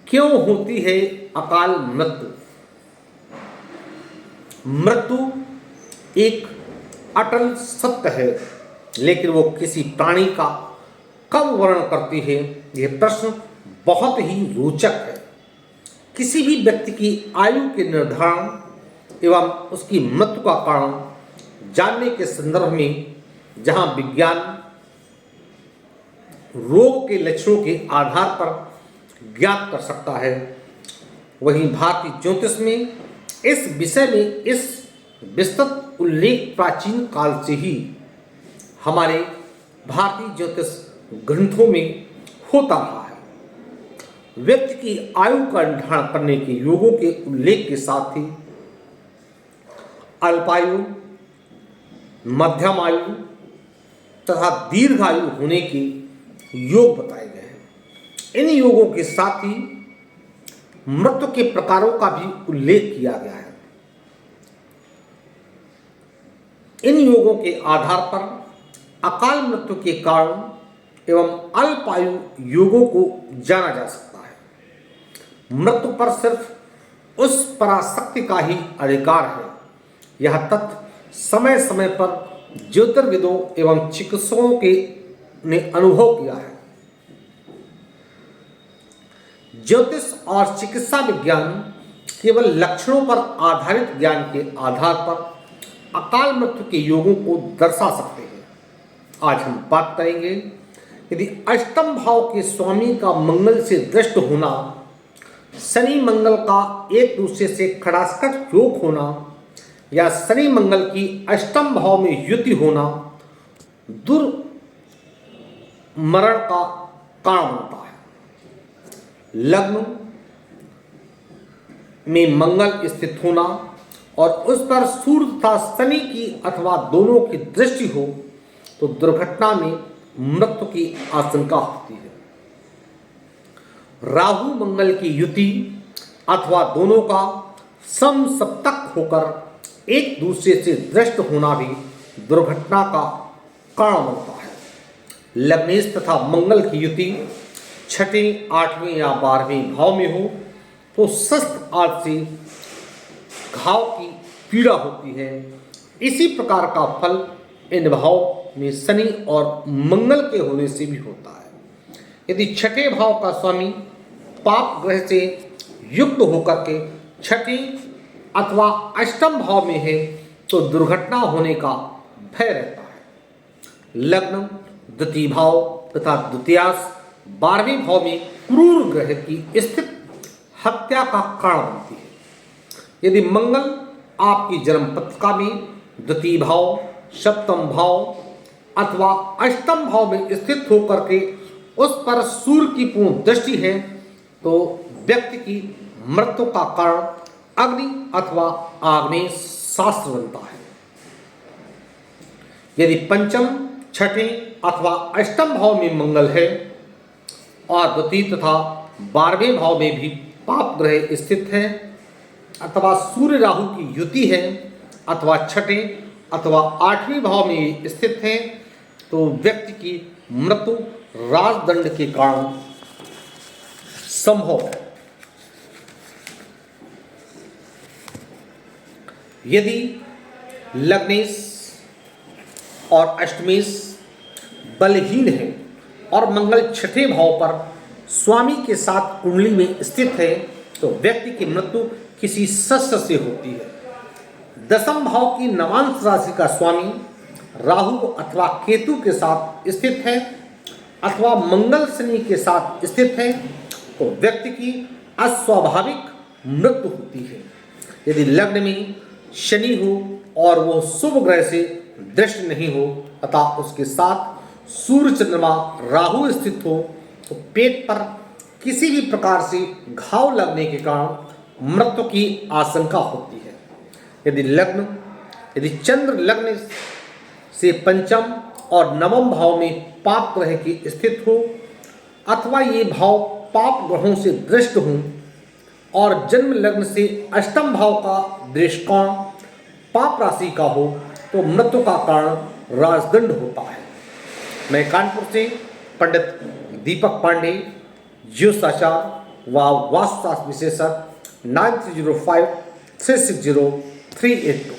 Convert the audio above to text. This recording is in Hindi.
क्यों होती है अकाल मृत्यु? मृत्यु एक अटल सत्य है, लेकिन वो किसी प्राणी का कब वर्णन करती है, यह प्रश्न बहुत ही रोचक है। किसी भी व्यक्ति की आयु के निर्धारण एवं उसकी मृत्यु का कारण जानने के संदर्भ में जहां विज्ञान रोग के लक्षणों के आधार पर ज्ञात कर सकता है, वहीं भारतीय ज्योतिष में इस विषय में इस विस्तृत उल्लेख प्राचीन काल से ही हमारे भारतीय ज्योतिष ग्रंथों में होता रहा है। व्यक्ति की आयु का निर्धारण करने के योगों के उल्लेख के साथ ही अल्पायु, मध्यम आयु तथा दीर्घायु होने के योग बताए गए हैं। इन योगों के साथ ही मृत्यु के प्रकारों का भी उल्लेख किया गया है। इन योगों के आधार पर अकाल मृत्यु के कारण एवं अल्पायु योगों को जाना जा सकता है। मृत्यु पर सिर्फ उस पराशक्ति का ही अधिकार है। यह तथ्य समय समय पर ज्योतिर्विदों एवं चिकित्सकों के ने अनुभव किया है। ज्योतिष और चिकित्सा विज्ञान केवल लक्षणों पर आधारित ज्ञान के आधार पर अकाल मृत्यु के योगों को दर्शा सकते हैं। आज हम बात करेंगे यदि अष्टम भाव के स्वामी का मंगल से दृष्ट होना, शनि मंगल का एक दूसरे से खड़ासकट योग होना या शनि मंगल की अष्टम भाव में युति होना दुर्मरण का कारण होता है। लग्न में मंगल स्थित होना और उस पर सूर्य तथा शनि की अथवा दोनों की दृष्टि हो तो दुर्घटना में मृत्यु की आशंका होती है। राहु मंगल की युति अथवा दोनों का समसप्तक होकर एक दूसरे से दृष्ट होना भी दुर्घटना का कारण बनता है। लग्नेश तथा मंगल की युति छठे, आठवें या 12वें भाव में हो तो शस्त्र आदि से घाव की पीड़ा होती है। इसी प्रकार का फल इन भाव में शनि और मंगल के होने से भी होता है। यदि छठे भाव का स्वामी पाप ग्रह से युक्त होकर के छठे अथवा अष्टम भाव में है तो दुर्घटना होने का भय रहता है। लग्न, द्वितीय भाव तथा द्वितीयाश 12वें भाव में क्रूर ग्रह की स्थित हत्या का कारण बनती है। यदि मंगल आपकी जन्म पत्रिका में द्वितीय भाव, सप्तम भाव अथवा अष्टम भाव में स्थित होकर के उस पर सूर्य की पूर्ण दृष्टि है तो व्यक्ति की मृत्यु का कारण अग्नि अथवा आग्नेय शास्त्र बनता है। यदि पंचम, छठे अथवा अष्टम भाव में मंगल है और द्वितीय तथा 12वें भाव में भी पाप ग्रह स्थित है अथवा सूर्य राहु की युति है अथवा छठे अथवा 8वें भाव में स्थित है तो व्यक्ति की मृत्यु राजदंड के कारण संभव है। यदि लग्नेश और अष्टमेश बलहीन है और मंगल छठे भाव पर स्वामी के साथ कुंडली में स्थित है तो व्यक्ति की मृत्यु किसी शस्त्र से होती है। दशम भाव की नवांश राशि का स्वामी राहु अथवा केतु के साथ स्थित है अथवा मंगल शनि के साथ स्थित है तो व्यक्ति की अस्वाभाविक मृत्यु होती है। यदि लग्न में शनि हो और वो शुभ ग्रह से दृष्ट नहीं हो तथा उसके साथ सूर्य, चंद्रमा, राहु स्थित हो तो पेट पर किसी भी प्रकार से घाव लगने के कारण मृत्यु की आशंका होती है। यदि चंद्र लग्न से पंचम और नवम भाव में पाप ग्रह की स्थित हो अथवा ये भाव पाप ग्रहों से दृष्ट हों और जन्म लग्न से अष्टम भाव का दृष्टिकोण पाप राशि का हो तो मृत्यु का कारण राजदंड होता है। मैं कानपुर से पंडित दीपक पांडे, ज्योतिषाचार्य, व वास्तुशास्त्र विशेषज्ञ 9305 360 382।